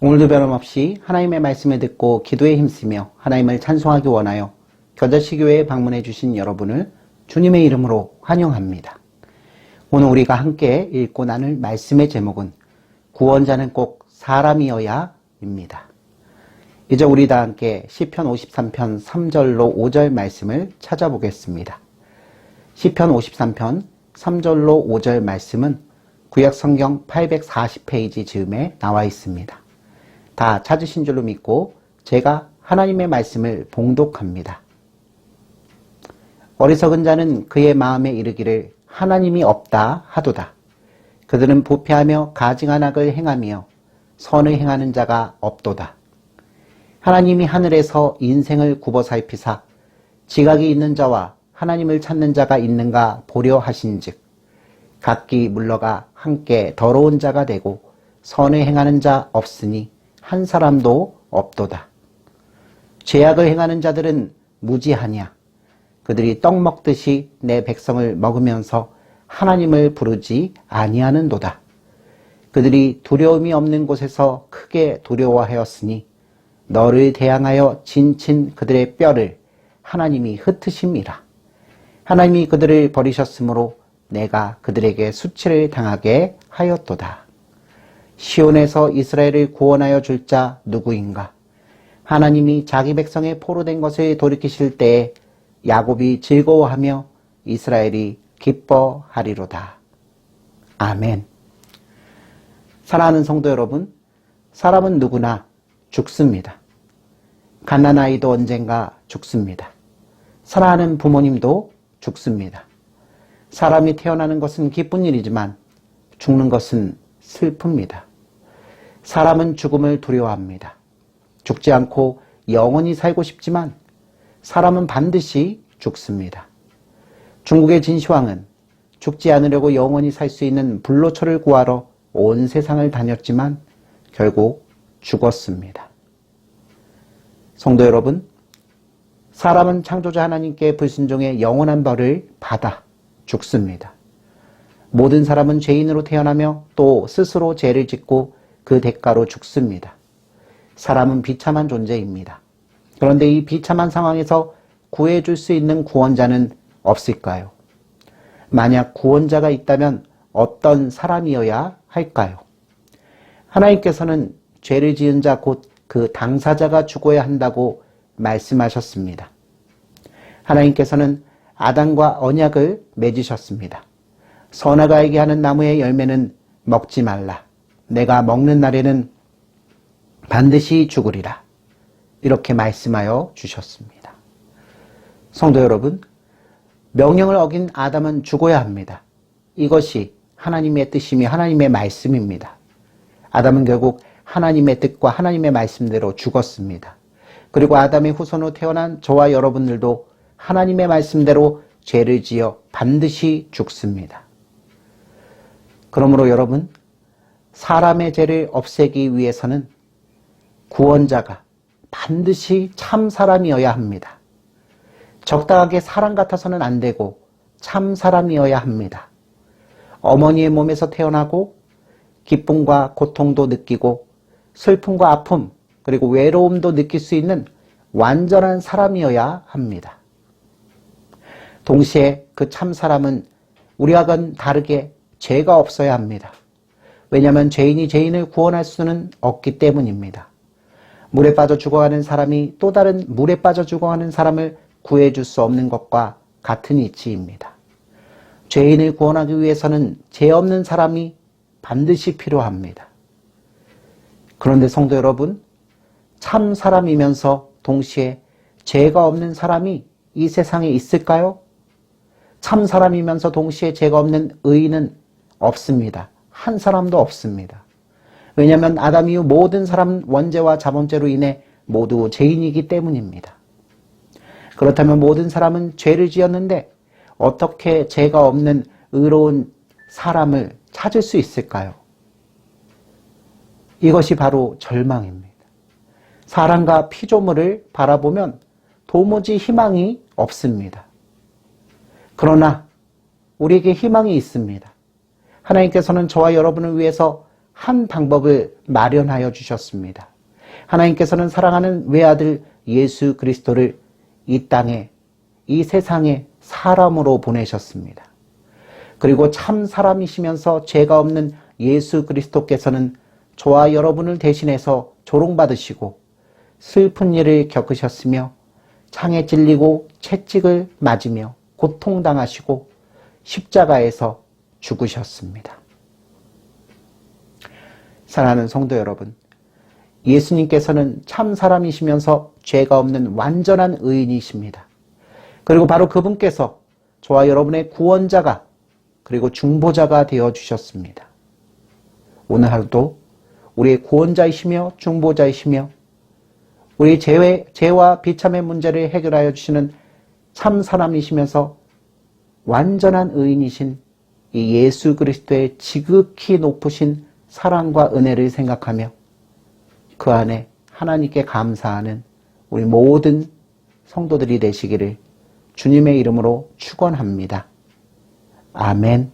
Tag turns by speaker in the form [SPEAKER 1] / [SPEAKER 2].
[SPEAKER 1] 오늘도 변함없이 하나님의 말씀을 듣고 기도에 힘쓰며 하나님을 찬송하기 원하여 겨자씨교회에 방문해 주신 여러분을 주님의 이름으로 환영합니다. 오늘 우리가 함께 읽고 나눌 말씀의 제목은 구원자는 꼭 사람이어야 입니다. 이제 우리 다 함께 시편 53편 3절로 5절 말씀을 찾아보겠습니다. 시편 53편 3절로 5절 말씀은 구약성경 840페이지 즈음에 나와 있습니다. 다 찾으신 줄로 믿고 제가 하나님의 말씀을 봉독합니다. 어리석은 자는 그의 마음에 이르기를 하나님이 없다 하도다. 그들은 부패하며 가증한 악을 행하며 선을 행하는 자가 없도다. 하나님이 하늘에서 인생을 굽어 살피사 지각이 있는 자와 하나님을 찾는 자가 있는가 보려 하신즉 각기 물러가 함께 더러운 자가 되고 선을 행하는 자 없으니 한 사람도 없도다. 죄악을 행하는 자들은 무지하냐. 그들이 떡 먹듯이 내 백성을 먹으면서 하나님을 부르지 아니하는도다. 그들이 두려움이 없는 곳에서 크게 두려워하였으니 너를 대항하여 진친 그들의 뼈를 하나님이 흩으심이라. 하나님이 그들을 버리셨으므로 내가 그들에게 수치를 당하게 하였도다. 시온에서 이스라엘을 구원하여 줄 자 누구인가? 하나님이 자기 백성의 포로된 것을 돌이키실 때에 야곱이 즐거워하며 이스라엘이 기뻐하리로다. 아멘. 사랑하는 성도 여러분, 사람은 누구나 죽습니다. 갓난아이도 언젠가 죽습니다. 사랑하는 부모님도 죽습니다. 사람이 태어나는 것은 기쁜 일이지만 죽는 것은 슬픕니다. 사람은 죽음을 두려워합니다. 죽지 않고 영원히 살고 싶지만 사람은 반드시 죽습니다. 중국의 진시황은 죽지 않으려고 영원히 살 수 있는 불로초를 구하러 온 세상을 다녔지만 결국 죽었습니다. 성도 여러분, 사람은 창조자 하나님께 불순종해 영원한 벌을 받아 죽습니다. 모든 사람은 죄인으로 태어나며 또 스스로 죄를 짓고 그 대가로 죽습니다. 사람은 비참한 존재입니다. 그런데 이 비참한 상황에서 구해줄 수 있는 구원자는 없을까요? 만약 구원자가 있다면 어떤 사람이어야 할까요? 하나님께서는 죄를 지은 자 곧 그 당사자가 죽어야 한다고 말씀하셨습니다. 하나님께서는 아담과 언약을 맺으셨습니다. 선악을 알게 하는 나무의 열매는 먹지 말라. 내가 먹는 날에는 반드시 죽으리라. 이렇게 말씀하여 주셨습니다. 성도 여러분, 명령을 어긴 아담은 죽어야 합니다. 이것이 하나님의 뜻이며 하나님의 말씀입니다. 아담은 결국 하나님의 뜻과 하나님의 말씀대로 죽었습니다. 그리고 아담의 후손으로 태어난 저와 여러분들도 하나님의 말씀대로 죄를 지어 반드시 죽습니다. 그러므로 여러분, 사람의 죄를 없애기 위해서는 구원자가 반드시 참 사람이어야 합니다. 적당하게 사람 같아서는 안 되고 참 사람이어야 합니다. 어머니의 몸에서 태어나고 기쁨과 고통도 느끼고 슬픔과 아픔 그리고 외로움도 느낄 수 있는 완전한 사람이어야 합니다. 동시에 그 참 사람은 우리와는 다르게 죄가 없어야 합니다. 왜냐하면 죄인이 죄인을 구원할 수는 없기 때문입니다. 물에 빠져 죽어가는 사람이 또 다른 물에 빠져 죽어가는 사람을 구해줄 수 없는 것과 같은 이치입니다. 죄인을 구원하기 위해서는 죄 없는 사람이 반드시 필요합니다. 그런데 성도 여러분, 참 사람이면서 동시에 죄가 없는 사람이 이 세상에 있을까요? 참 사람이면서 동시에 죄가 없는 의인은 없습니다. 한 사람도 없습니다. 왜냐하면 아담 이후 모든 사람은 원죄와 자범죄로 인해 모두 죄인이기 때문입니다. 그렇다면 모든 사람은 죄를 지었는데 어떻게 죄가 없는 의로운 사람을 찾을 수 있을까요? 이것이 바로 절망입니다. 사람과 피조물을 바라보면 도무지 희망이 없습니다. 그러나 우리에게 희망이 있습니다. 하나님께서는 저와 여러분을 위해서 한 방법을 마련하여 주셨습니다. 하나님께서는 사랑하는 외아들 예수 그리스도를 이 땅에, 이 세상에 사람으로 보내셨습니다. 그리고 참 사람이시면서 죄가 없는 예수 그리스도께서는 저와 여러분을 대신해서 조롱받으시고 슬픈 일을 겪으셨으며 창에 찔리고 채찍을 맞으며 고통당하시고 십자가에서 죽으셨습니다. 사랑하는 성도 여러분, 예수님께서는 참 사람이시면서 죄가 없는 완전한 의인이십니다. 그리고 바로 그분께서 저와 여러분의 구원자가 그리고 중보자가 되어주셨습니다. 오늘 하루도 우리의 구원자이시며 중보자이시며 우리 죄와 비참의 문제를 해결하여 주시는 참 사람이시면서 완전한 의인이신 이 예수 그리스도의 지극히 높으신 사랑과 은혜를 생각하며 그 안에 하나님께 감사하는 우리 모든 성도들이 되시기를 주님의 이름으로 축원합니다. 아멘.